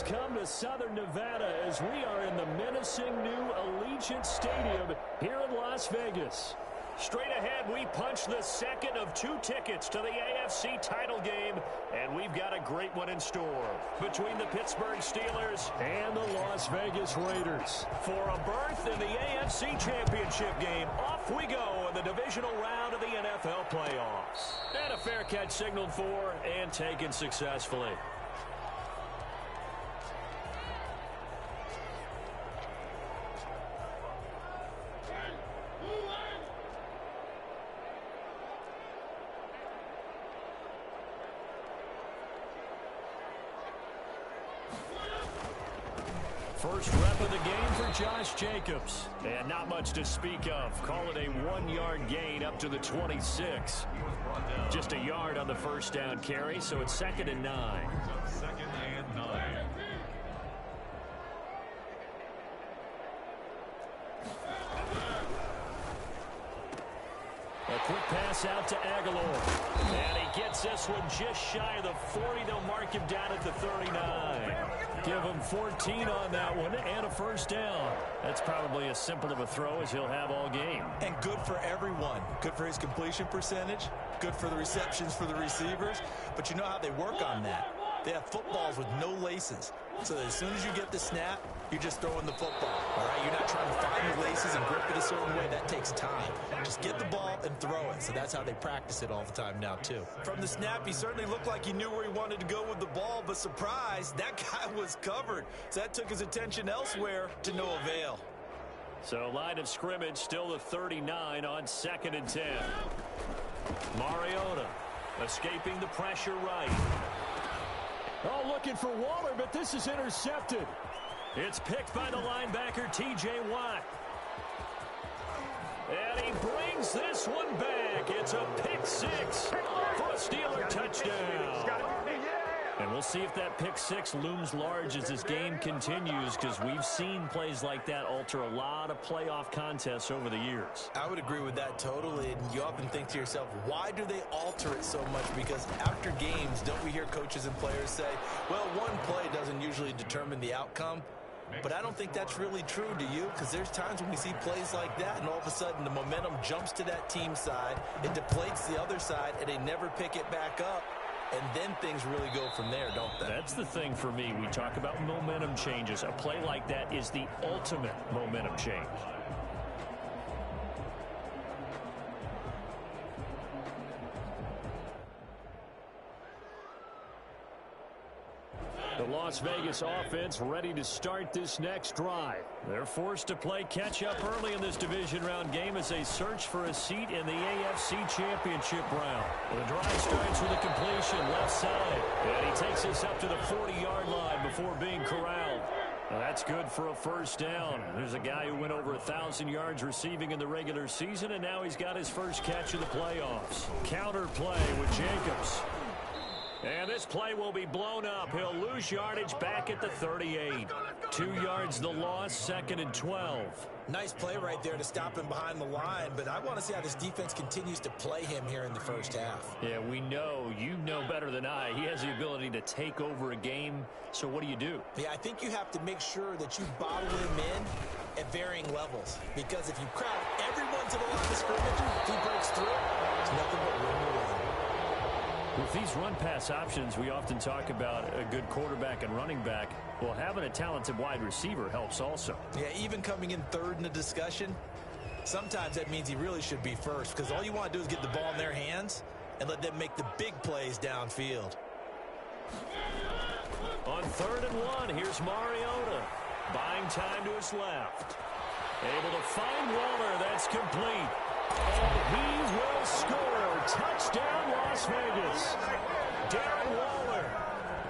has come to Southern Nevada as we are in the menacing new Allegiant Stadium here in Las Vegas. Straight ahead, we punch the second of 2 tickets to the AFC title game, and we've got a great one in store between the Pittsburgh Steelers and the Las Vegas Raiders. For a berth in the AFC Championship game, off we go in the divisional round of the NFL playoffs. And a fair catch signaled for and taken successfully. First rep of the game for Josh Jacobs. And not much to speak of. Call it a 1-yard gain up to the 26. Just a yard on the first down carry, so it's 2nd and 9. Second and 9. A quick pass out to Aguilar. And he gets this one just shy of the 40. They'll mark him down at the 39. Give him 14 on that one and a first down. That's probably as simple of a throw as he'll have all game. And good for everyone. Good for his completion percentage. Good for the receptions for the receivers. But you know how they work on that. They have footballs with no laces. So as soon as you get the snap, you're just throwing the football. All right, you're not trying to find the laces and grip it a certain way. That takes time. Just get the ball and throw it. So that's how they practice it all the time now, too. From the snap, he certainly looked like he knew where he wanted to go with the ball, but surprise, that guy was covered. So that took his attention elsewhere to no avail. So line of scrimmage still the 39 on 2nd and 10. Mariota escaping the pressure right. Oh, looking for Waller, but this is intercepted. It's picked by the linebacker, T.J. Watt. And he brings this one back. It's a pick 6 for a Steeler touchdown. And we'll see if that pick 6 looms large as this game continues, because we've seen plays like that alter a lot of playoff contests over the years. I would agree with that totally. And you often think to yourself, why do they alter it so much? Because after games, don't we hear coaches and players say, well, one play doesn't usually determine the outcome? But I don't think that's really true, do you? Because there's times when we see plays like that, and all of a sudden the momentum jumps to that team side, it deflates the other side, and they never pick it back up. And then things really go from there, don't they? That's the thing for me. We talk about momentum changes. A play like that is the ultimate momentum change. The Las Vegas offense ready to start this next drive. They're forced to play catch-up early in this division round game as they search for a seat in the AFC Championship round. The drive starts with a completion left side, and he takes us up to the 40-yard line before being corralled. Well, that's good for a first down. There's a guy who went over 1,000 yards receiving in the regular season, and now he's got his first catch of the playoffs. Counter play with Jacobs. And this play will be blown up. He'll lose yardage back at the 38. 2 yards the loss, 2nd and 12. Nice play right there to stop him behind the line, but I want to see how this defense continues to play him here in the first half. Yeah, we know. You know better than I. He has the ability to take over a game, so what do? Yeah, I think you have to make sure that you bottle him in at varying levels, because if you crowd everyone to the line of scrimmage, if he breaks through, it's nothing but room to run. With these run-pass options, we often talk about a good quarterback and running back. Well, having a talented wide receiver helps also. Yeah, even coming in third in the discussion, sometimes that means he really should be first, because all you want to do is get the ball in their hands and let them make the big plays downfield. On 3rd and 1, here's Mariota. Buying time to his left. Able to find Waller. That's complete. And he will score. Touchdown, Las Vegas. Darren Waller,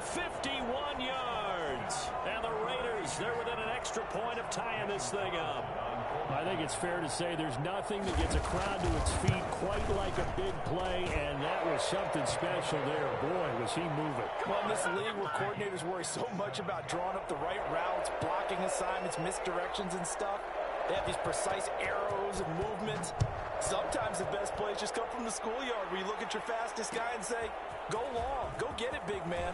51 yards. And the Raiders, they're within an extra point of tying this thing up. I think it's fair to say there's nothing that gets a crowd to its feet quite like a big play, and that was something special there. Boy, was he moving. Well, in this league where coordinators worry so much about drawing up the right routes, blocking assignments, misdirections and stuff, they have these precise arrows and movements. Sometimes the best plays just come from the schoolyard where you look at your fastest guy and say, go long, go get it, big man.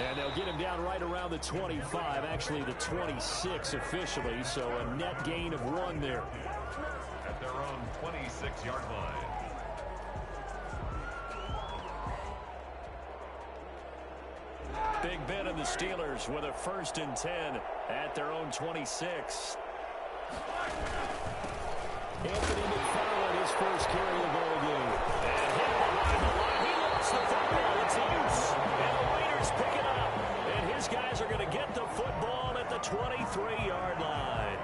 And they'll get him down right around the 25, actually the 26 officially, so a net gain of 1 there. At their own 26-yard line. Big Ben and the Steelers with a 1st and 10 at their own 26. Anthony McFarland, his first carry of the ball game. And hit behind the line. He lost the football. It's loose. And the Raiders pick it up. And his guys are going to get the football at the 23-yard line.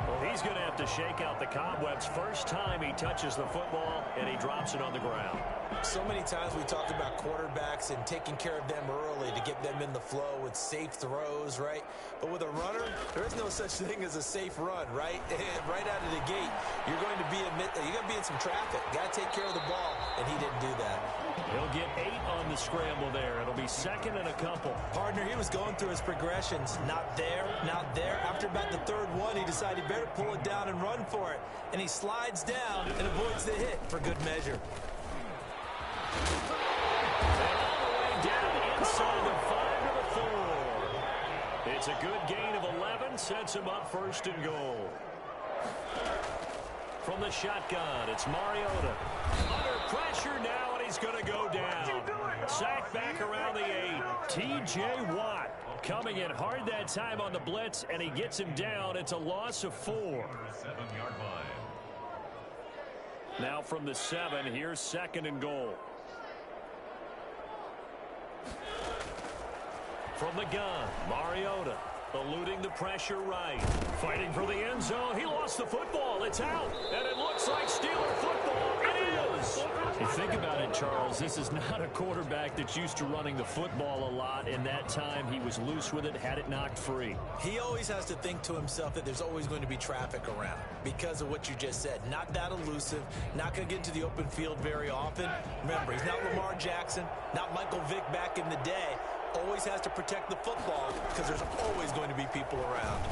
Well, he's going to have to shake out the cobwebs. First time he touches the football, and he drops it on the ground. So many times we talk about quarterbacks and taking care of them early to get them in the flow with safe throws, right? But with a runner, there is no such thing as a safe run, right? Right out of the gate, you're going to be in some traffic. Got to take care of the ball, and he didn't do that. He'll get 8 on the scramble there. It'll be 2nd and a couple. Partner, he was going through his progressions. Not there, not there. After about the 3rd one, he decided he better pull it down and run for it. And he slides down and avoids the hit for good measure. And all the way down inside the 5 to the 4. It's a good gain of 11, sets him up 1st and goal. From the shotgun, it's Mariota. Under pressure now, and he's going to go down. Sacked back around the 8. T.J. Watt coming in hard that time on the blitz, and he gets him down. It's a loss of 4. 7-yard line. Now from the 7, here's 2nd and goal. From the gun, Mariota eluding the pressure right. Fighting for the end zone. He lost the football. It's out. And it looks like Steeler football. It is. You think about it, Charles, this is not a quarterback that's used to running the football a lot. In that time, he was loose with it, had it knocked free. He always has to think to himself that there's always going to be traffic around because of what you just said. Not that elusive, not going to get into the open field very often. Remember, he's not Lamar Jackson, not Michael Vick back in the day. Always has to protect the football because there's always going to be people around.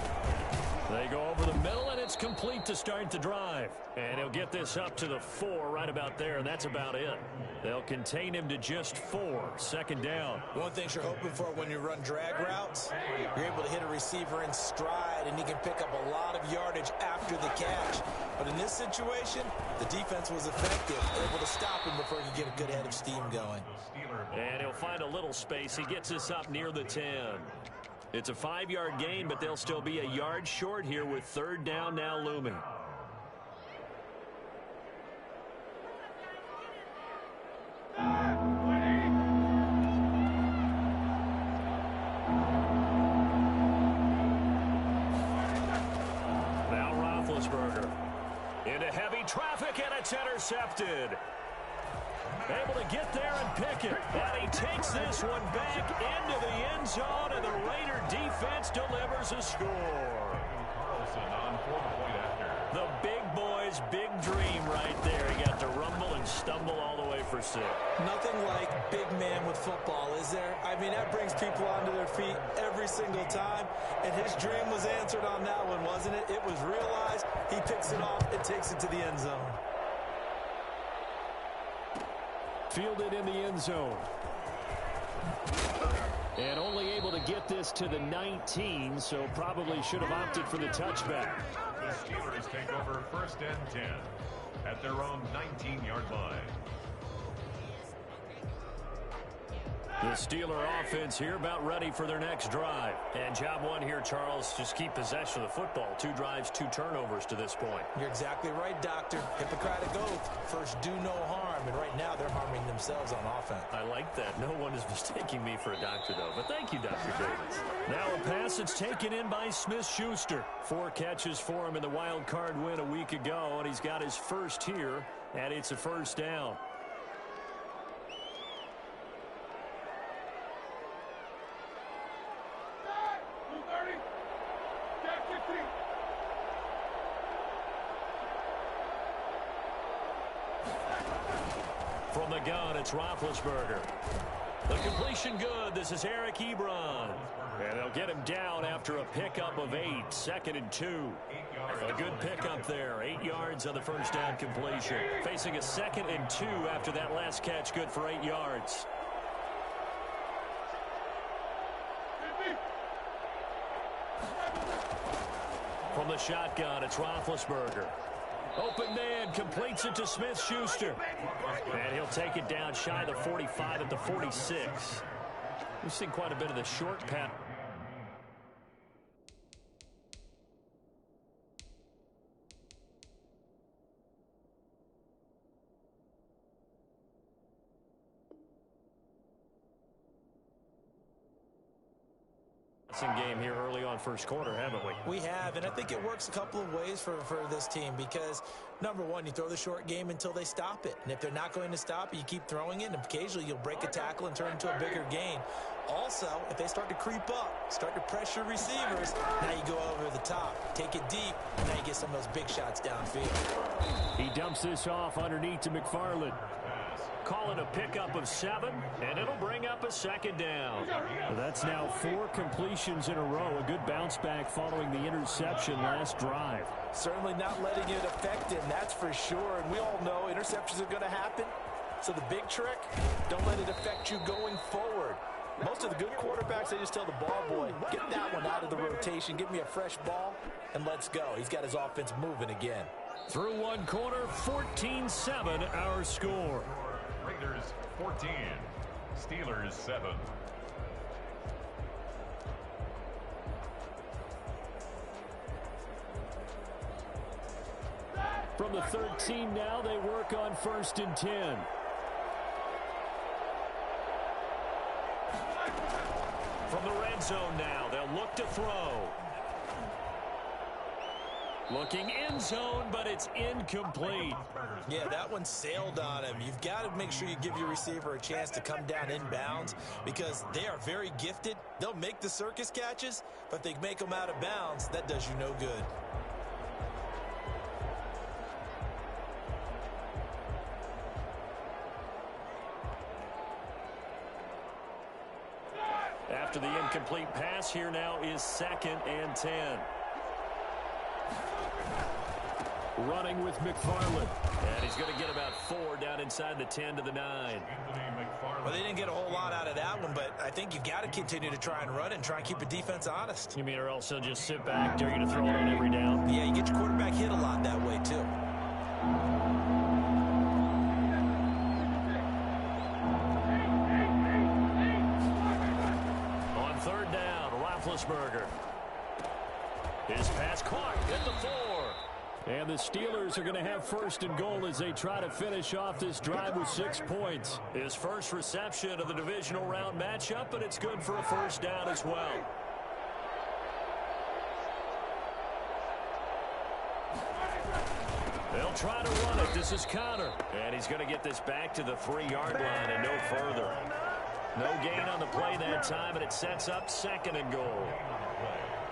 They go over the middle, and it's complete to start the drive. And he'll get this up to the 4 right about there, and that's about it. They'll contain him to just 4. 2nd down. One thing you're hoping for when you run drag routes, you're able to hit a receiver in stride, and he can pick up a lot of yardage after the catch. But in this situation, the defense was effective, able to stop him before he could get a good head of steam going. And he'll find a little space. He gets us up near the 10. It's a 5-yard gain, but they'll still be a yard short here with 3rd down now looming. Now Roethlisberger into heavy traffic, and it's intercepted. Able to get there and pick it. And he takes this one back into the end zone, and the Raider defense delivers a score. Carlson on for the point after. The big boy's big dream right there. He got to rumble and stumble all the way for 6. Nothing like big man with football, is there? I mean, that brings people onto their feet every single time. And his dream was answered on that one, wasn't it? It was realized. He picks it off and takes it to the end zone. Fielded in the end zone. And only able to get this to the 19, so probably should have opted for the touchback. The Steelers take over 1st and 10 at their own 19-yard line. The Steeler offense here about ready for their next drive. And job 1 here, Charles, just keep possession of the football. 2 drives, 2 turnovers to this point. You're exactly right, Doctor. Hippocratic oath. First, do no harm. And right now, they're harming themselves on offense. I like that. No one is mistaking me for a doctor, though. But thank you, Dr. Davis. Now a pass that's taken in by Smith-Schuster. 4 catches for him in the wild card win a week ago, and he's got his first here, and it's a 1st down. From the gun, it's Roethlisberger. The completion good. This is Eric Ebron. And they'll get him down after a pickup of 8. 2nd and 2. A good pickup there. 8 yards on the 1st down completion. Facing a 2nd and 2 after that last catch. Good for 8 yards. From the shotgun, it's Roethlisberger. Open man, completes it to Smith-Schuster. And he'll take it down shy of the 45 at the 46. We've seen quite a bit of the short pass. Game here early on first quarter, haven't we? We have, and I think it works a couple of ways for this team because, number one, you throw the short game until they stop it. And if they're not going to stop it, you keep throwing it, and occasionally you'll break a tackle and turn it into a bigger gain. Also, if they start to creep up, start to pressure receivers, now you go over the top, take it deep, and now you get some of those big shots downfield. He dumps this off underneath to McFarland. Call it a pickup of 7, and it'll bring up a second down. Well, that's now 4 completions in a row. A good bounce back following the interception last drive. Certainly not letting it affect him, that's for sure. And we all know interceptions are going to happen. So the big trick, don't let it affect you going forward. Most of the good quarterbacks, they just tell the ball boy, get that one out of the rotation, give me a fresh ball, and let's go. He's got his offense moving again. Through one quarter, 14-7 our score. Raiders 14, Steelers 7. From the 13 now, they work on 1st and 10. From the red zone now, they'll look to throw. Looking end zone, but it's incomplete. Yeah, that one sailed on him. You've got to make sure you give your receiver a chance to come down inbounds because they are very gifted. They'll make the circus catches, but if they make them out of bounds, that does you no good. After the incomplete pass, here now is 2nd and 10. Running with McFarland. And he's going to get about 4 down inside the 10 to the 9. Well, they didn't get a whole lot out of that one, but I think you've got to continue to try and run and try and keep the defense honest. You mean or else they'll just sit back, dare you to throw it on every down? Yeah, you get your quarterback hit a lot that way, too. On 3rd down, Roethlisberger. His pass caught at the 4. And the Steelers are going to have 1st and goal as they try to finish off this drive with 6 points. His first reception of the divisional round matchup, but it's good for a 1st down as well. They'll try to run it. This is Connor. And he's going to get this back to the 3-yard line and no further. No gain on the play that time, and it sets up 2nd and goal.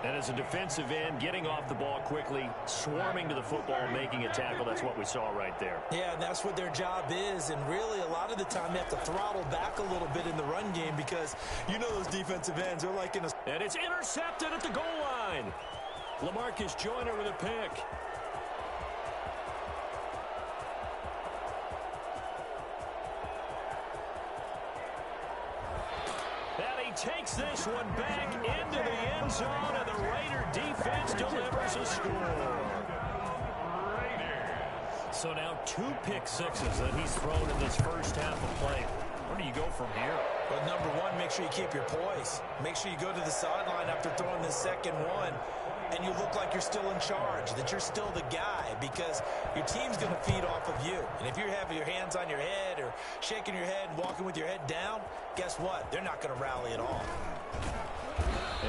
And as a defensive end, getting off the ball quickly, swarming to the football, making a tackle, that's what we saw right there. Yeah, and that's what their job is. And really, a lot of the time, they have to throttle back a little bit in the run game because you know those defensive ends are like in a... And it's intercepted at the goal line. LaMarcus Joyner with a pick. Takes this one back into the end zone, and the Raider defense delivers a score. So now 2 pick sixes that he's thrown in this first half of play. Where do you go from here? Well, number one, make sure you keep your poise. Make sure you go to the sideline after throwing this second one, and you look like you're still in charge, that you're still the guy, because your team's going to feed off of you. And if you're having your hands on your head or shaking your head and walking with your head down, guess what? They're not going to rally at all.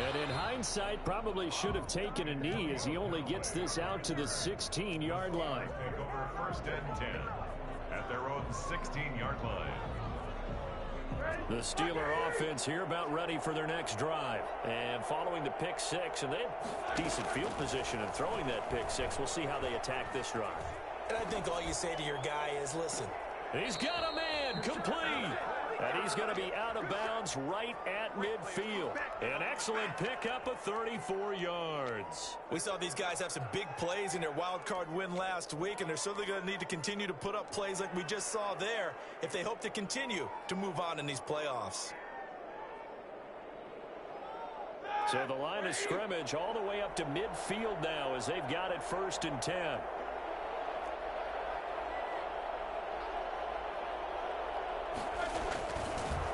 And in hindsight, probably should have taken a knee as he only gets this out to the 16-yard line. Take over 1st and 10 at their own 16-yard line. The Steeler offense here about ready for their next drive. And following the pick 6, and they have decent field position in throwing that pick 6. We'll see how they attack this drive. And I think all you say to your guy is, listen. He's got a man complete. And he's going to be out of bounds right at midfield. An excellent pickup of 34 yards. We saw these guys have some big plays in their wild card win last week, and they're certainly going to need to continue to put up plays like we just saw there if they hope to continue to move on in these playoffs. So the line of scrimmage all the way up to midfield now as they've got it 1st and 10.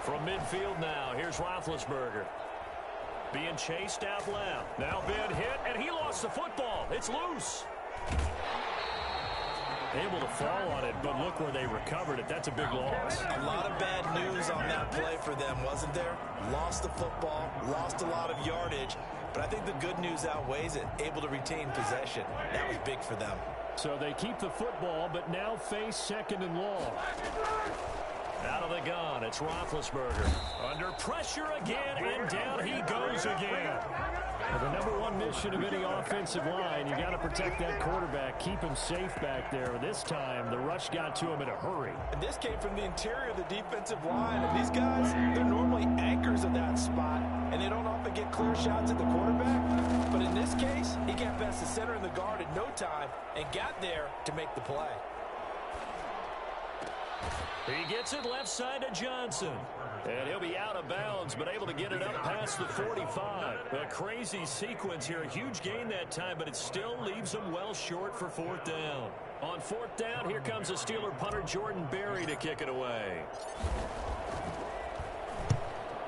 From midfield now, here's Roethlisberger. Being chased out left. Now been hit, and he lost the football. It's loose. Able to fall on it, but look where they recovered it. That's a big loss. A lot of bad news on that play for them, wasn't there? Lost the football, lost a lot of yardage, but I think the good news outweighs it. Able to retain possession. That was big for them. So they keep the football, but now face 2nd and long. Out of the gun, it's Roethlisberger. Under pressure again, and down he goes again. Well, the #1 mission of any offensive line, you got to protect that quarterback, keep him safe back there. This time, the rush got to him in a hurry. And this came from the interior of the defensive line. And these guys, they're normally anchors of that spot, and they don't often get clear shots at the quarterback. But in this case, he got past the center and the guard in no time and got there to make the play. He gets it left side to Johnson. And he'll be out of bounds, but able to get it up past the 45. A crazy sequence here. A huge gain that time, but it still leaves them well short for 4th down. On 4th down, here comes the Steeler punter Jordan Berry to kick it away.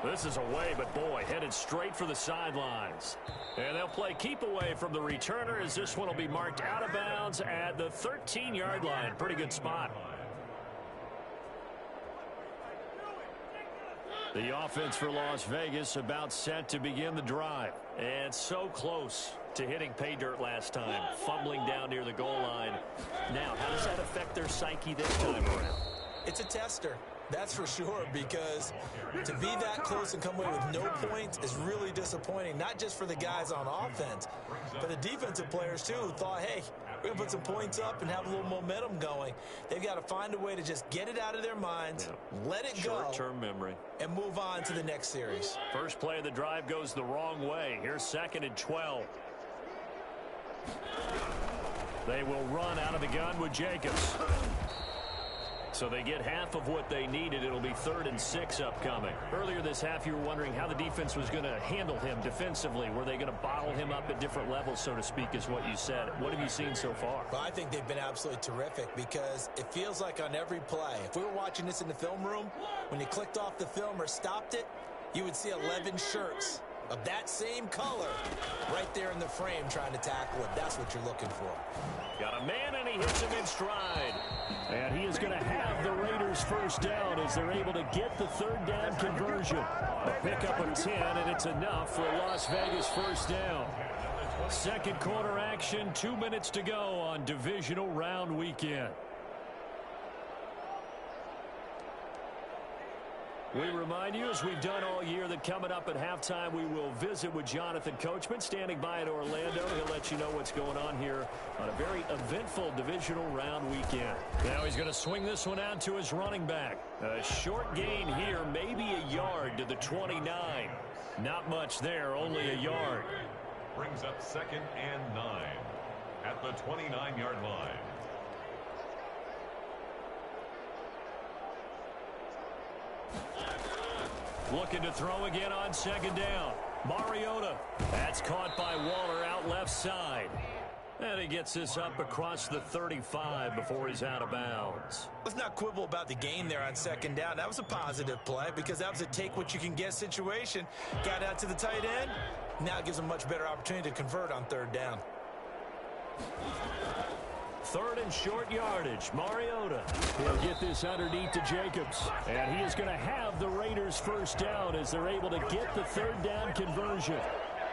This is away, but boy, headed straight for the sidelines. And they'll play keep away from the returner as this one will be marked out of bounds at the 13-yard line. Pretty good spot. The offense for Las Vegas about set to begin the drive. And so close to hitting pay dirt last time. Fumbling down near the goal line. Now, how does that affect their psyche this time around? It's a tester. That's for sure, because to be that close and come away with no points is really disappointing, not just for the guys on offense, but the defensive players, too, who thought, hey, we're going to put some points up and have a little momentum going. They've got to find a way to just get it out of their minds, let it go, short-term memory, and move on to the next series. First play of the drive goes the wrong way. Here's 2nd and 12. They will run out of the gun with Jacobs. So they get half of what they needed. It'll be 3rd and 6 upcoming. Earlier this half, you were wondering how the defense was going to handle him defensively. Were they going to bottle him up at different levels, so to speak, is what you said. What have you seen so far? Well, I think they've been absolutely terrific because it feels like on every play, if we were watching this in the film room, when you clicked off the film or stopped it, you would see 11 shirts of that same color right there in the frame trying to tackle him. That's what you're looking for. Got a man, and he hits him in stride. And he is going to have the Raiders 1st down as they're able to get the 3rd down conversion. A pickup of 10, and it's enough for Las Vegas 1st down. Second quarter action, 2 minutes to go on Divisional Round Weekend. We remind you, as we've done all year, that coming up at halftime, we will visit with Jonathan Coachman, standing by at Orlando. He'll let you know what's going on here on a very eventful Divisional Round weekend. Now he's going to swing this one out to his running back. A short gain here, maybe a yard to the 29. Not much there, only a yard. Brings up 2nd and 9 at the 29-yard line. Looking to throw again on 2nd down. Mariota. That's caught by Waller out left side. And he gets this up across the 35 before he's out of bounds. Let's not quibble about the gain there on 2nd down. That was a positive play because that was a take-what-you-can-get situation. Got out to the tight end. Now it gives him a much better opportunity to convert on 3rd down. 3rd and short yardage. Mariota. He'll get this underneath to Jacobs. And he is going to have the Raiders 1st down as they're able to get the 3rd down conversion.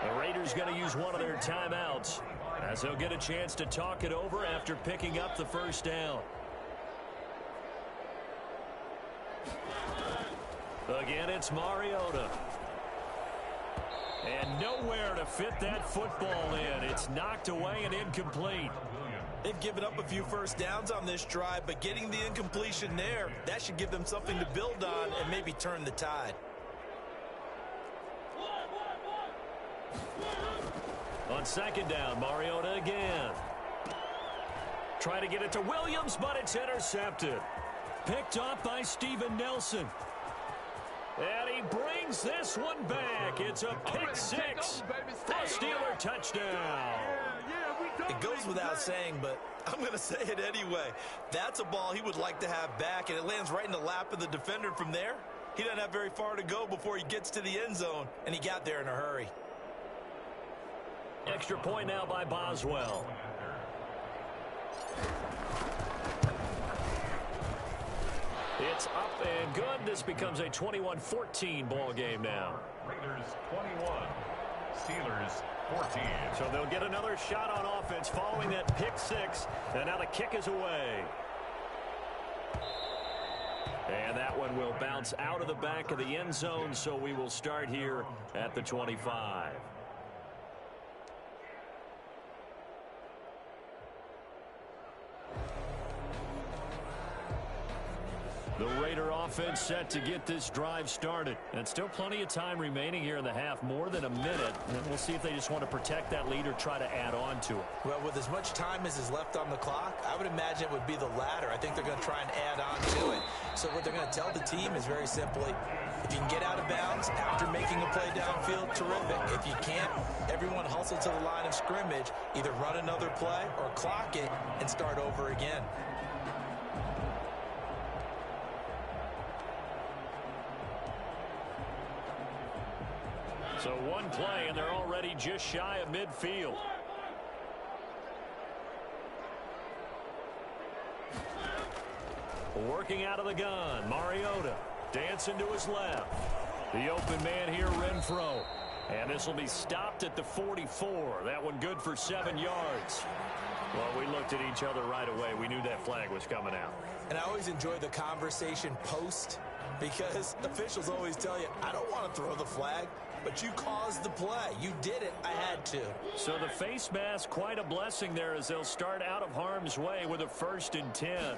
The Raiders going to use one of their timeouts as they'll get a chance to talk it over after picking up the 1st down. Again, it's Mariota. And nowhere to fit that football in. It's knocked away and incomplete. They've given up a few 1st downs on this drive, but getting the incompletion there, that should give them something to build on and maybe turn the tide. On 2nd down, Mariota again. Trying to get it to Williams, but it's intercepted. Picked off by Steven Nelson. And he brings this one back. It's a pick six. Steeler touchdown. It goes without saying, but I'm going to say it anyway. That's a ball he would like to have back, and it lands right in the lap of the defender from there. He doesn't have very far to go before he gets to the end zone, and he got there in a hurry. Extra point now by Boswell. It's up and good. This becomes a 21-14 ball game now. Raiders 21, Steelers 14. So they'll get another shot on offense following that pick six. And now the kick is away. And that one will bounce out of the back of the end zone, so we will start here at the 25. The Raider offense set to get this drive started. And still plenty of time remaining here in the half, more than a minute. And we'll see if they just want to protect that lead or try to add on to it. Well, with as much time as is left on the clock, I would imagine it would be the latter. I think they're going to try and add on to it. So what they're going to tell the team is very simply, if you can get out of bounds after making a play downfield, terrific. If you can't, everyone hustle to the line of scrimmage, either run another play or clock it and start over again. So one play, and they're already just shy of midfield. Working out of the gun, Mariota dancing to his left. The open man here, Renfro. And this will be stopped at the 44. That one good for 7 yards. Well, we looked at each other right away. We knew that flag was coming out. And I always enjoy the conversation post, because officials always tell you, I don't want to throw the flag, but you caused the play. You did it. I had to. So the face mask, quite a blessing there as they'll start out of harm's way with a 1st and 10.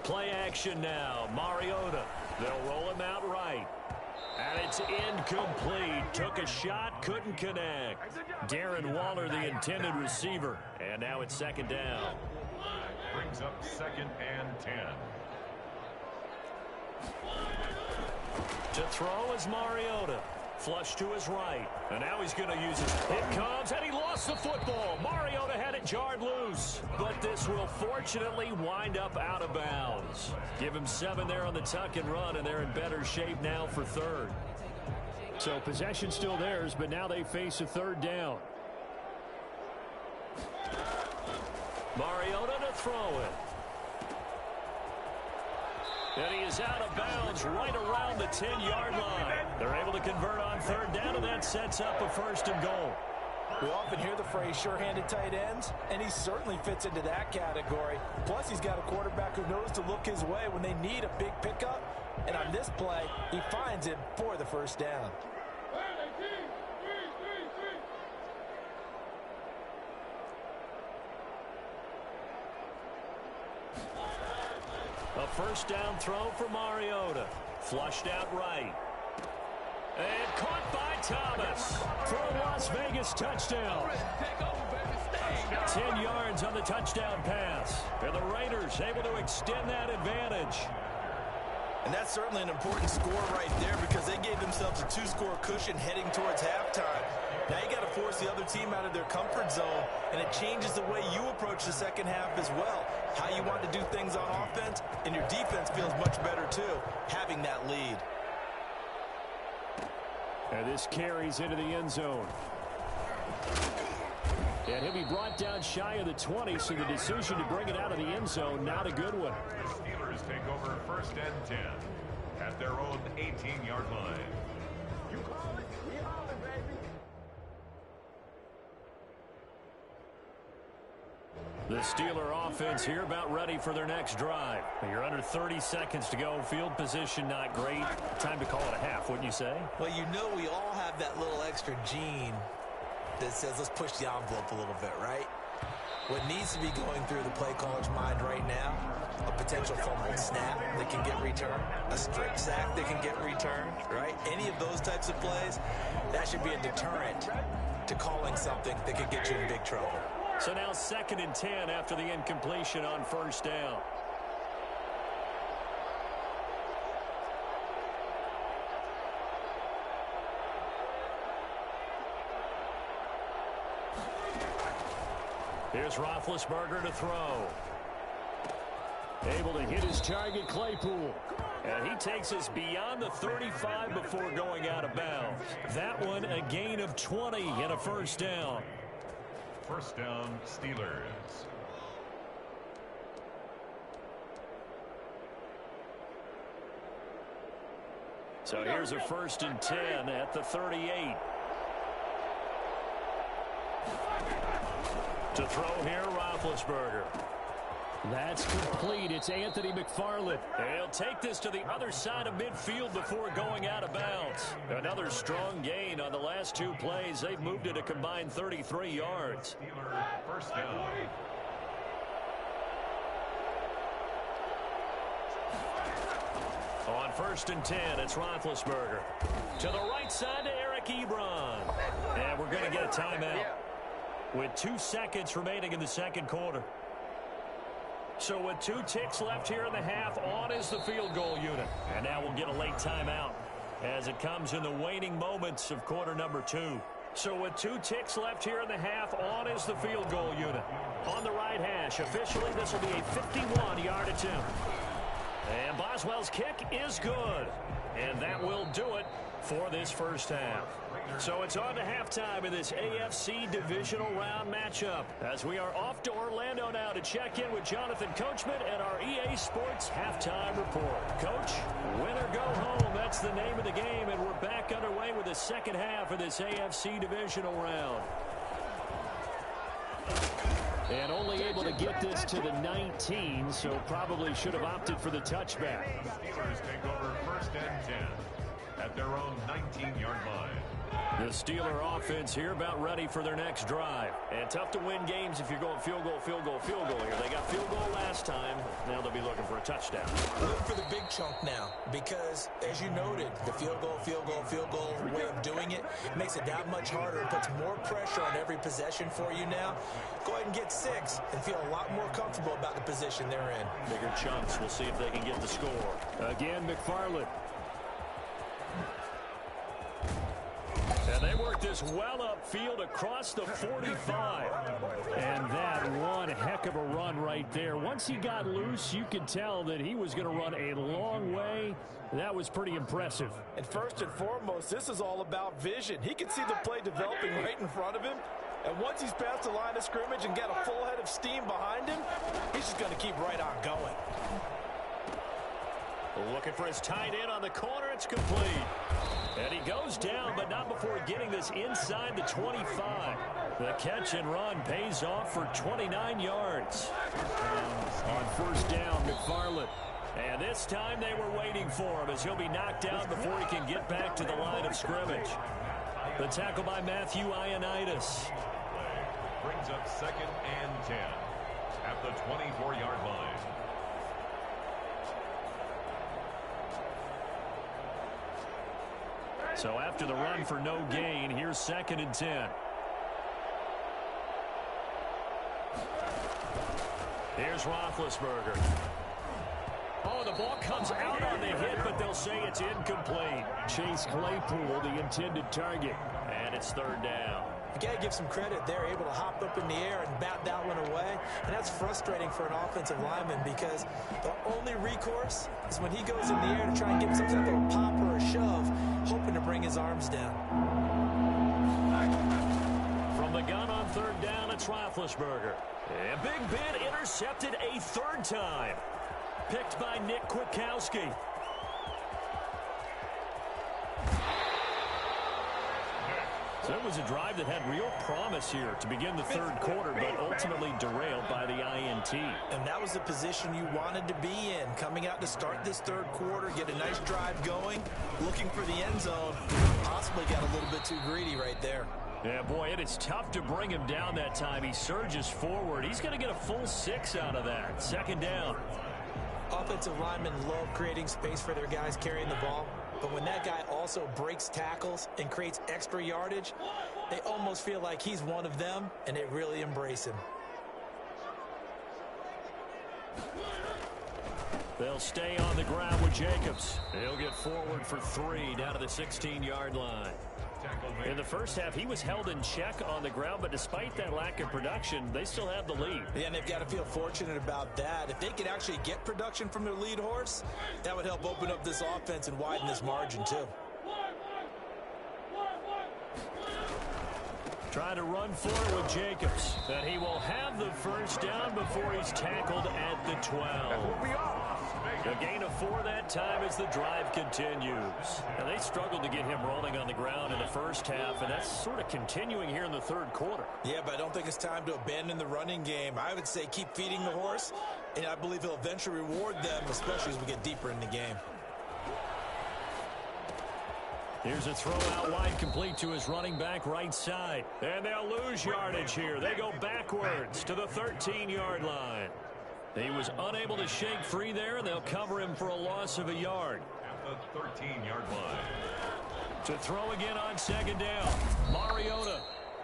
Play action now. Mariota. They'll roll him out right. And it's incomplete. Took a shot, couldn't connect. Darren Waller, the intended receiver. And now it's 2nd down. Brings up 2nd and 10. To throw is Mariota. Flush to his right. And now he's going to use it. It comes, and he lost the football. Mariota had it jarred loose. But this will fortunately wind up out of bounds. Give him 7 there on the tuck and run, and they're in better shape now for 3rd. So possession still theirs, but now they face a 3rd down. Mariota to throw it. And he is out of bounds right around the 10-yard line. They're able to convert on 3rd down, and that sets up a 1st and goal. We often hear the phrase sure-handed tight ends, and he certainly fits into that category. Plus, he's got a quarterback who knows to look his way when they need a big pickup. And on this play, he finds it for the 1st down. A 1st down throw for Mariota. Flushed out right. And caught by Thomas for a Las Vegas touchdown. 10 yards on the touchdown pass. And the Raiders able to extend that advantage. And that's certainly an important score right there, because they gave themselves a 2-score cushion heading towards halftime. Now you got to force the other team out of their comfort zone, and it changes the way you approach the second half as well. How you want to do things on offense, and your defense feels much better too, having that lead. And this carries into the end zone. And he'll be brought down shy of the 20, so the decision to bring it out of the end zone, not a good one. The Steelers take over 1st and 10 at their own 18-yard line. You call it, we call it, baby. The Steeler offense here about ready for their next drive. You're under 30 seconds to go. Field position not great. Time to call it a half, wouldn't you say? Well, you know we all have that little extra gene that says let's push the envelope a little bit, right? What needs to be going through the play caller's mind right now, a potential fumbled snap that can get returned, a strip sack that can get returned, right? Any of those types of plays, that should be a deterrent to calling something that could get you in big trouble. So now 2nd and 10 after the incompletion on 1st down. Here's Roethlisberger to throw. Able to hit his target, Claypool. And he takes us beyond the 35 before going out of bounds. That one a gain of 20 and a first down. First down, Steelers. So here's a 1st and 10 at the 38. To throw here, Roethlisberger. That's complete. It's Anthony McFarland. He'll take this to the other side of midfield before going out of bounds. Another strong gain on the last 2 plays. They've moved it a combined 33 yards. Steelers first down. On 1st and 10, it's Roethlisberger. To the right side to Eric Ebron. And we're going to get a timeout with 2 seconds remaining in the second quarter. So with 2 ticks left here in the half, on is the field goal unit. And now we'll get a late timeout as it comes in the waning moments of quarter number 2. So with 2 ticks left here in the half, on is the field goal unit. On the right hash, officially this will be a 51-yard attempt. And Boswell's kick is good. And that will do it for this first half. So it's on to halftime in this AFC Divisional Round matchup as we are off to Orlando now to check in with Jonathan Coachman and our EA Sports Halftime Report. Coach, win or go home, that's the name of the game, and we're back underway with the second half of this AFC Divisional Round. And only able to get this to the 19, so probably should have opted for the touchback. Steelers take over 1st and 10 at their own 19-yard line. The Steeler offense here about ready for their next drive. And tough to win games if you're going field goal, field goal, field goal here. They got field goal last time. Now they'll be looking for a touchdown. Looking for the big chunk now because, as you noted, the field goal way of doing it makes it that much harder. It puts more pressure on every possession for you now. Go ahead and get 6 and feel a lot more comfortable about the position they're in. Bigger chunks. We'll see if they can get the score. Again, McFarland. And they work this well upfield across the 45. And that one heck of a run right there. Once he got loose, you could tell that he was going to run a long way. That was pretty impressive. And first and foremost, this is all about vision. He can see the play developing right in front of him. And once he's past the line of scrimmage and got a full head of steam behind him, he's just going to keep right on going. Looking for his tight end on the corner. It's complete. And he goes down, but not before getting this inside the 25. The catch and run pays off for 29 yards. On 1st down, McFarland. And this time they were waiting for him as he'll be knocked out before he can get back to the line of scrimmage. The tackle by Matthew Ioannidis. Brings up 2nd and 10 at the 24-yard line. So after the run for no gain, here's 2nd and 10. Here's Roethlisberger. Oh, the ball comes out on the hit, but they'll say it's incomplete. Chase Claypool, the intended target. And it's 3rd down. You got to give some credit. They're able to hop up in the air and bat that one away. And that's frustrating for an offensive lineman because the only recourse is when he goes in the air to try and get some type of a pop or a shove, hoping to bring his arms down. From the gun on 3rd down, it's Roethlisberger. And Big Ben intercepted a 3rd time. Picked by Nick Kwiatkowski. So it was a drive that had real promise here to begin the 3rd quarter, but ultimately derailed by the INT. And that was the position you wanted to be in, coming out to start this 3rd quarter, get a nice drive going, looking for the end zone. Possibly got a little bit too greedy right there. Yeah, boy, it is tough to bring him down that time. He surges forward. He's going to get a full 6 out of that. 2nd down. Offensive linemen love creating space for their guys carrying the ball. But when that guy also breaks tackles and creates extra yardage, they almost feel like he's one of them, and they really embrace him. They'll stay on the ground with Jacobs. He'll get forward for 3 down to the 16-yard line. In the first half, he was held in check on the ground, but despite that lack of production, they still have the lead. Yeah, and they've got to feel fortunate about that. If they could actually get production from their lead horse, that would help open up this offense and widen this margin too. Trying to run for it with Jacobs. And he will have the first down before he's tackled at the 12. A gain of 4 that time as the drive continues. And they struggled to get him rolling on the ground in the first half, and that's sort of continuing here in the third quarter. Yeah, but I don't think it's time to abandon the running game. I would say keep feeding the horse, and I believe he'll eventually reward them, especially as we get deeper in the game. Here's a throw out wide, complete to his running back right side. And they'll lose yardage here. They go backwards to the 13-yard line. He was unable to shake free there, and they'll cover him for a loss of a yard. At the 13-yard line. To throw again on second down. Mariota.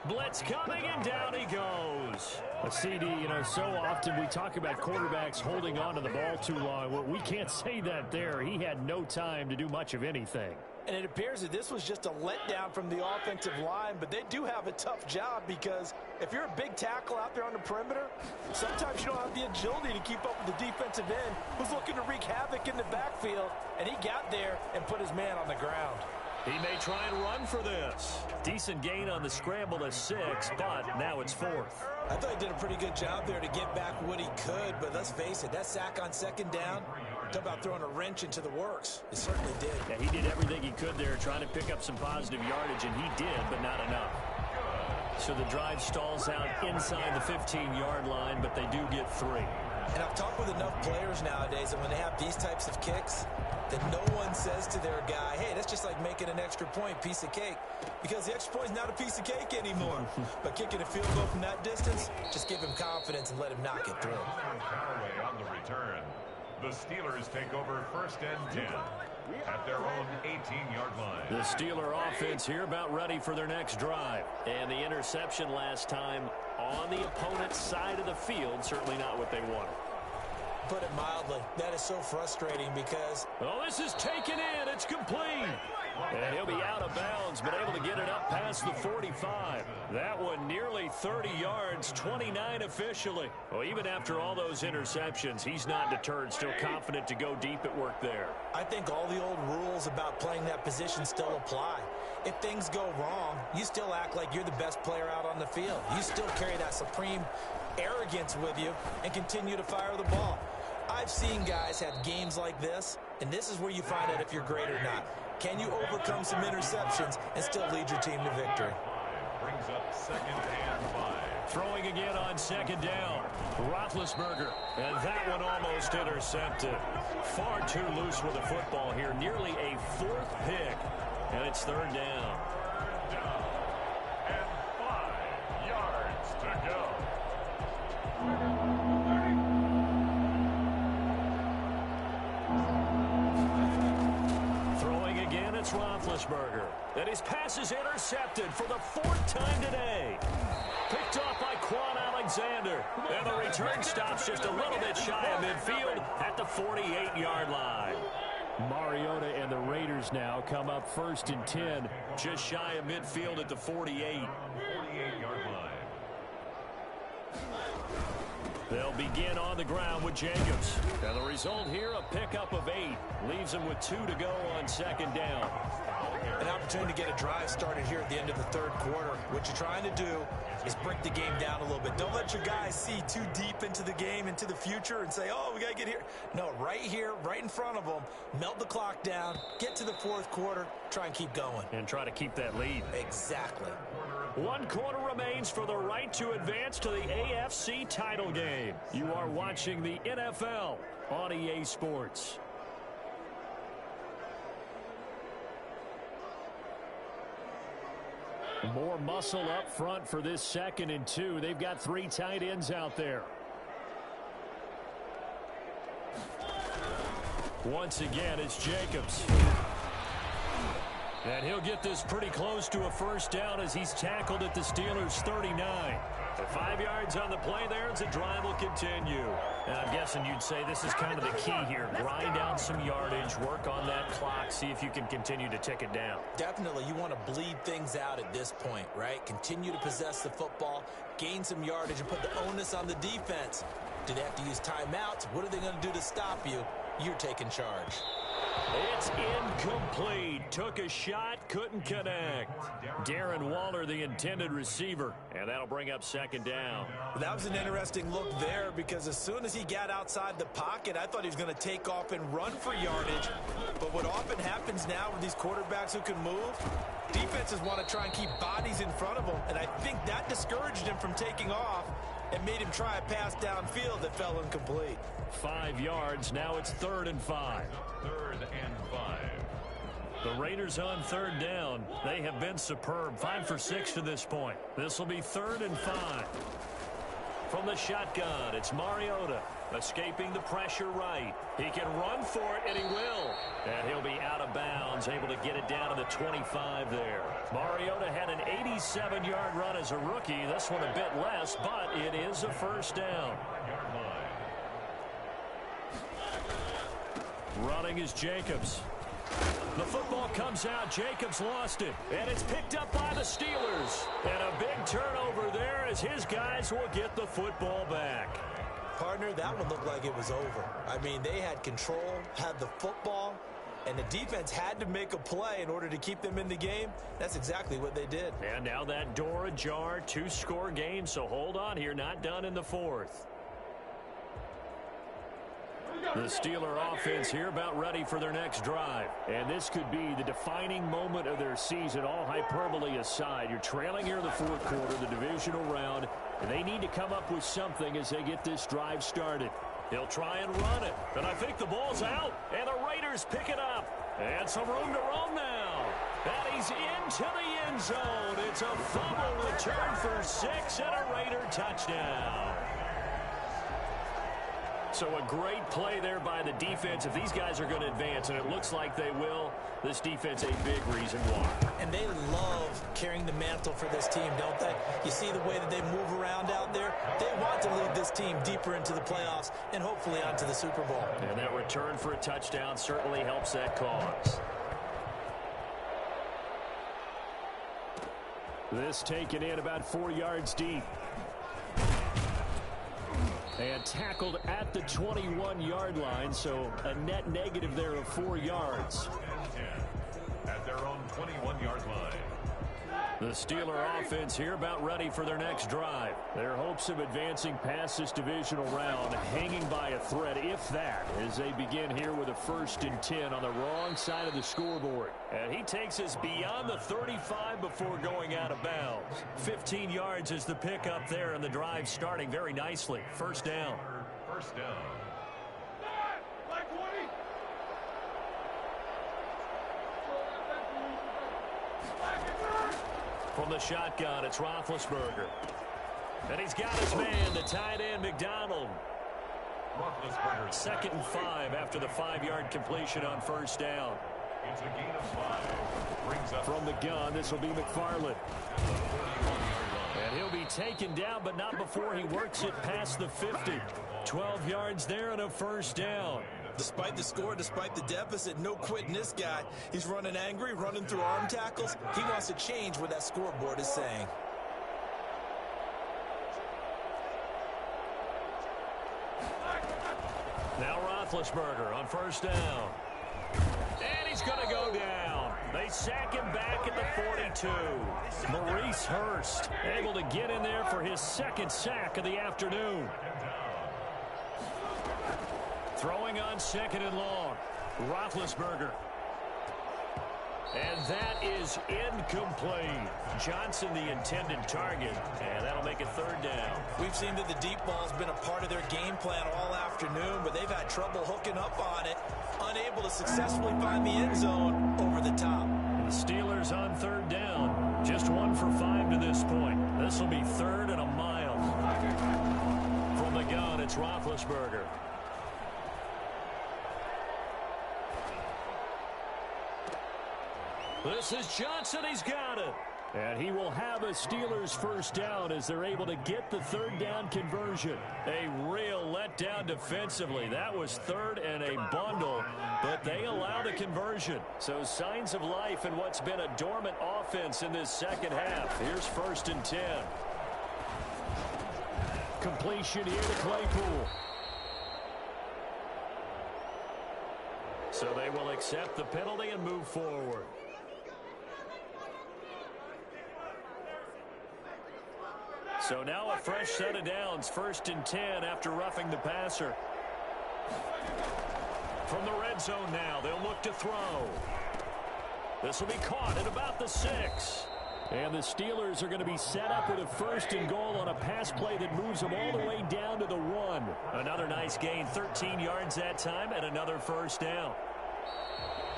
Blitz coming, and down he goes. A CD, so often we talk about quarterbacks holding on to the ball too long. Well, we can't say that there. He had no time to do much of anything. And it appears that this was just a letdown from the offensive line, but they do have a tough job because if you're a big tackle out there on the perimeter, sometimes you don't have the agility to keep up with the defensive end who's looking to wreak havoc in the backfield, and he got there and put his man on the ground. He may try and run for this. Decent gain on the scramble to 6, but now it's 4th. I thought he did a pretty good job there to get back what he could, but let's face it, that sack on second down, talk about throwing a wrench into the works. It certainly did. Yeah, he did everything he could there, trying to pick up some positive yardage, and he did, but not enough. So the drive stalls out inside the 15-yard line, but they do get 3. And I've talked with enough players nowadays, and when they have these types of kicks, that no one says to their guy, hey, that's just like making an extra point, piece of cake. Because the extra point is not a piece of cake anymore. But kicking a field goal from that distance, just give him confidence and let him knock it through. Callaway on the return. The Steelers take over first and 10 at their own 18-yard line. The Steeler offense here about ready for their next drive. And the interception last time on the opponent's side of the field, certainly not what they wanted. Put it mildly, that is so frustrating because... Oh, this is taken in. It's complete. And he'll be out of bounds, but able to get it up past the 45. That one nearly 30 yards, 29 officially. Well, even after all those interceptions, he's not deterred, still confident to go deep at work there. I think all the old rules about playing that position still apply. If things go wrong, you still act like you're the best player out on the field. You still carry that supreme arrogance with you and continue to fire the ball. I've seen guys have games like this, and this is where you find out if you're great or not. Can you overcome some interceptions and still lead your team to victory? Brings up second and 5. Throwing again on second down. Roethlisberger, and that one almost intercepted. Far too loose with the football here. Nearly a 4th pick, and it's third down. And 5 yards to go. It's Roethlisberger, and his pass is intercepted for the 4th time today. Picked off by Quan Alexander, and the return stops just a little bit shy of midfield at the 48-yard line. Mariota and the Raiders now come up first and 10, just shy of midfield at the 48. 48-yard line. They'll begin on the ground with Jacobs. And the result here, a pickup of 8. Leaves them with 2 to go on second down. An opportunity to get a drive started here at the end of the third quarter. What you're trying to do is break the game down a little bit. Don't let your guys see too deep into the game, into the future, and say, oh, we got to get here. No, right here, right in front of them, melt the clock down, get to the fourth quarter, try and keep going. And try to keep that lead. Exactly. 1 quarter remains for the right to advance to the AFC title game. You are watching the NFL on EA Sports. More muscle up front for this 2nd and 2. They've got 3 tight ends out there. Once again, it's Jacobs. And he'll get this pretty close to a first down as he's tackled at the Steelers' 39. 5 yards on the play there as the drive will continue. And I'm guessing you'd say this is kind of the key here. Grind down some yardage, work on that clock, see if you can continue to tick it down. Definitely, you want to bleed things out at this point, right? Continue to possess the football, gain some yardage, and put the onus on the defense. Do they have to use timeouts? What are they going to do to stop you? You're taking charge. It's incomplete. Took a shot, couldn't connect. Darren Waller, the intended receiver, and that'll bring up second down. That was an interesting look there because as soon as he got outside the pocket, I thought he was going to take off and run for yardage. But what often happens now with these quarterbacks who can move, defenses want to try and keep bodies in front of them, and I think that discouraged him from taking off and made him try a pass downfield that fell incomplete. 5 yards. Now it's 3rd and 5. 3rd and 5. The Raiders on 3rd down. They have been superb. 5 for 6 to this point. This will be 3rd and 5. From the shotgun, it's Mariota. Escaping the pressure right. He can run for it, and he will. And he'll be out of bounds, able to get it down to the 25 there. Mariota had an 87-yard run as a rookie. This one a bit less, but it is a first down. Running is Jacobs. The football comes out. Jacobs lost it. And it's picked up by the Steelers. And a big turnover there as his guys will get the football back. Partner, that one looked like it was over. I mean, they had control, had the football, and the defense had to make a play in order to keep them in the game. That's exactly what they did. And now that door ajar, 2-score game, so hold on here, not done in the 4th. The Steeler offense here about ready for their next drive. And this could be the defining moment of their season, all hyperbole aside. You're trailing here in the 4th quarter, the divisional round, and they need to come up with something as they get this drive started. He'll try and run it, and I think the ball's out, and the Raiders pick it up. And some room to roam now. And he's into the end zone. It's a fumble return for 6 and a Raider touchdown. So a great play there by the defense. If these guys are going to advance, and it looks like they will, this defense a big reason why. And they love carrying the mantle for this team, don't they? You see the way that they move around out there? They want to lead this team deeper into the playoffs and hopefully onto the Super Bowl. And that return for a touchdown certainly helps that cause. This taken in about 4 yards deep. And tackled at the 21-yard line, so a net negative there of 4 yards. At their own 21-yard line. The Steeler offense here about ready for their next drive. Their hopes of advancing past this divisional round hanging by a thread, if that, as they begin here with a 1st and 10 on the wrong side of the scoreboard. And he takes us beyond the 35 before going out of bounds. 15 yards is the pickup there, and the drive starting very nicely. First down. First down. From the shotgun, it's Roethlisberger. And he's got his man, the tight end, McDonald. 2nd and 5 after the 5-yard completion on first down. It's a gain of 5. Brings up from the gun, this will be McFarland. And he'll be taken down, but not before he works it past the 50. 12 yards there and a first down. Despite the score, despite the deficit, no quitting this guy. He's running angry, running through arm tackles. He wants to change what that scoreboard is saying. Now Roethlisberger on first down. And he's going to go down. They sack him back at the 42. Maurice Hurst able to get in there for his 2nd sack of the afternoon. Throwing on 2nd and long. Roethlisberger. And that is incomplete. Johnson, the intended target, and that'll make it 3rd down. We've seen that the deep ball's been a part of their game plan all afternoon, but they've had trouble hooking up on it, unable to successfully find the end zone over the top. The Steelers on 3rd down. Just 1 for 5 to this point. This will be 3rd and a mile. From the gun, it's Roethlisberger. This is Johnson. He's got it. And he will have a Steelers first down as they're able to get the third down conversion. A real letdown defensively. That was third and a bundle, but they allow the conversion. So signs of life in what's been a dormant offense in this second half. Here's 1st and 10. Completion here to Claypool. So they will accept the penalty and move forward. So now a fresh set of downs. 1st and 10 after roughing the passer. From the red zone now, they'll look to throw. This will be caught at about the 6. And the Steelers are going to be set up with a 1st and goal on a pass play that moves them all the way down to the 1. Another nice gain, 13 yards that time, and another first down.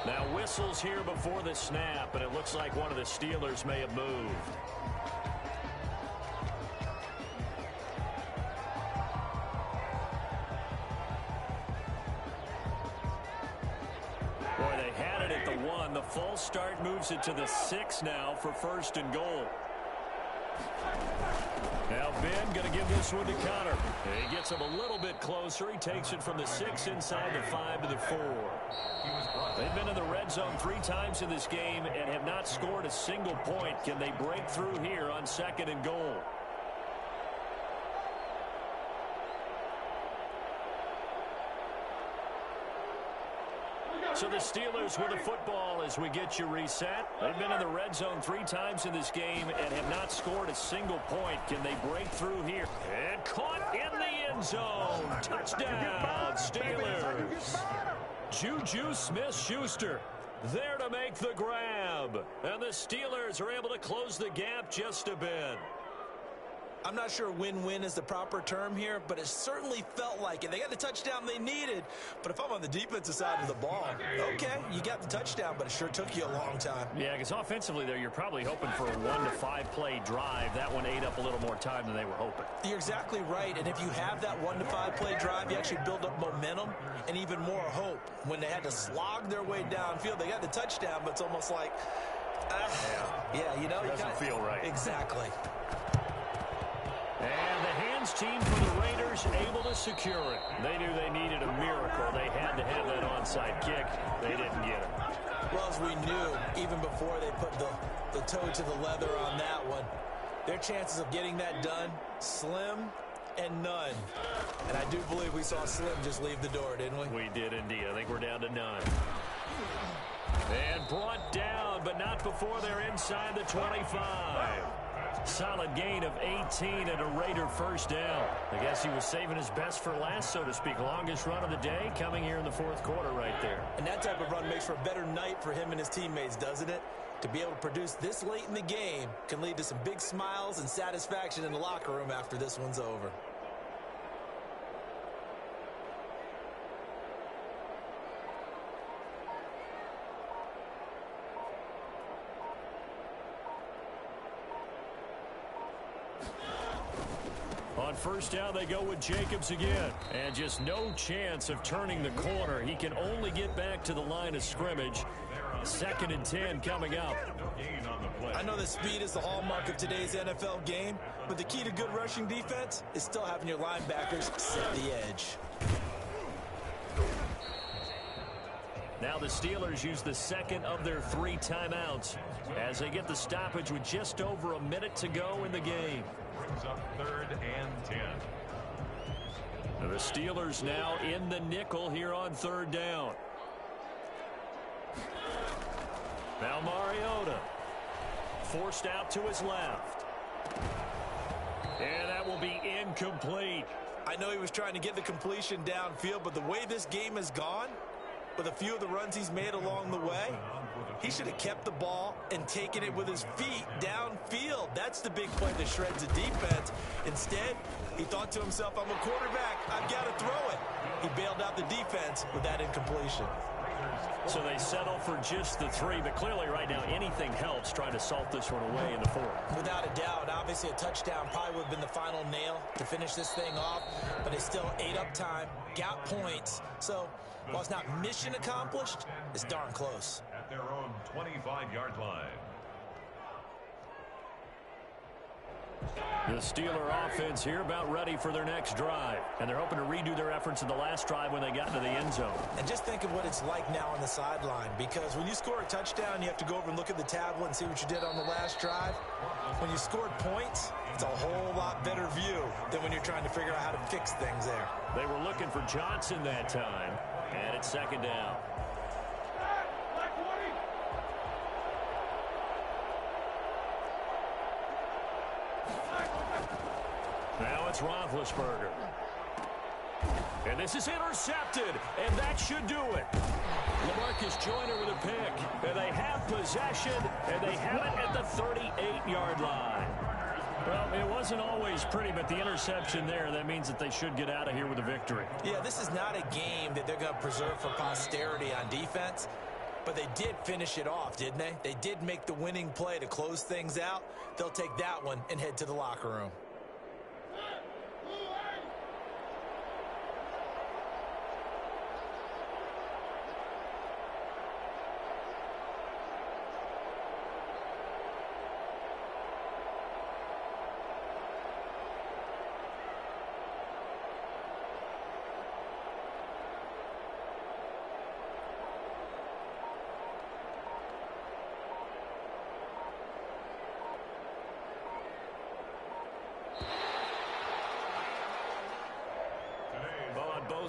Now whistles here before the snap, and it looks like one of the Steelers may have moved. Boy, they had it at the 1. The false start moves it to the 6 now for 1st and goal. Now Ben going to give this one to Connor. He gets him a little bit closer. He takes it from the 6 inside the 5 to the 4. They've been in the red zone 3 times in this game and have not scored a single point. Can they break through here on 2nd and goal? So the Steelers with the football as we get you reset. They've been in the red zone 3 times in this game and have not scored a single point. Can they break through here? And caught in the end zone. Touchdown, Steelers. Juju Smith-Schuster there to make the grab. And the Steelers are able to close the gap just a bit. I'm not sure win-win is the proper term here, but it certainly felt like it. They got the touchdown they needed, but if I'm on the defensive side of the ball, okay, you got the touchdown, but it sure took you a long time. Yeah, because offensively there, you're probably hoping for a 1 to 5 play drive. That one ate up a little more time than they were hoping. You're exactly right, and if you have that 1 to 5 play drive, you actually build up momentum and even more hope. When they had to slog their way downfield, they got the touchdown, but it's almost like, yeah, you know. It doesn't feel right. Exactly. And the hands team for the Raiders able to secure it. They knew they needed a miracle. They had to have that onside kick. They didn't get it. Well, as we knew, even before they put the toe to the leather on that one, their chances of getting that done, slim and none. And I do believe we saw Slim just leave the door, didn't we? We did indeed. I think we're down to none. And brought down, but not before they're inside the 25. Solid gain of 18 and a Raider first down. I guess he was saving his best for last, so to speak. Longest run of the day coming here in the 4th quarter right there. And that type of run makes for a better night for him and his teammates, doesn't it? To be able to produce this late in the game can lead to some big smiles and satisfaction in the locker room after this one's over. On first down, they go with Jacobs again. And just no chance of turning the corner. He can only get back to the line of scrimmage. 2nd and 10 coming up. I know that speed is the hallmark of today's NFL game, but the key to good rushing defense is still having your linebackers set the edge. Now the Steelers use the 2nd of their 3 timeouts as they get the stoppage with just over a minute to go in the game. Brings up 3rd and 10. The Steelers now in the nickel here on 3rd down. Now Mariota forced out to his left. And that will be incomplete. I know he was trying to get the completion downfield, but the way this game has gone, with a few of the runs he's made along the way, he should have kept the ball and taken it with his feet downfield. That's the big play that shreds the defense. Instead, he thought to himself, I'm a quarterback, I've got to throw it. He bailed out the defense with that incompletion. So they settle for just the 3, but clearly right now anything helps trying to salt this one away in the 4th. Without a doubt, obviously a touchdown probably would have been the final nail to finish this thing off, but they still ate up time, got points. So while it's not mission accomplished, it's darn close. At their own 25-yard line. The Steeler offense here about ready for their next drive. And they're hoping to redo their efforts in the last drive when they got into the end zone. And just think of what it's like now on the sideline, because when you score a touchdown, you have to go over and look at the tablet and see what you did on the last drive. When you scored points, it's a whole lot better view than when you're trying to figure out how to fix things there. They were looking for Johnson that time, and it's second down. Now it's Roethlisberger. And this is intercepted, and that should do it. LaMarcus Joyner with a pick. And they have possession, and they have it at the 38-yard line. Well, it wasn't always pretty, but the interception there, that means that they should get out of here with a victory. Yeah, this is not a game that they're going to preserve for posterity on defense, but they did finish it off, didn't they? They did make the winning play to close things out. They'll take that one and head to the locker room.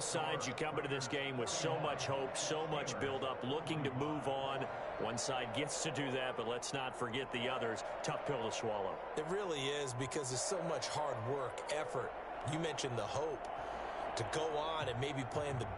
Sides, you come into this game with so much hope, so much build-up, looking to move on. One side gets to do that, but let's not forget the others. Tough pill to swallow. It really is, because there's so much hard work, effort. You mentioned the hope to go on and maybe playing the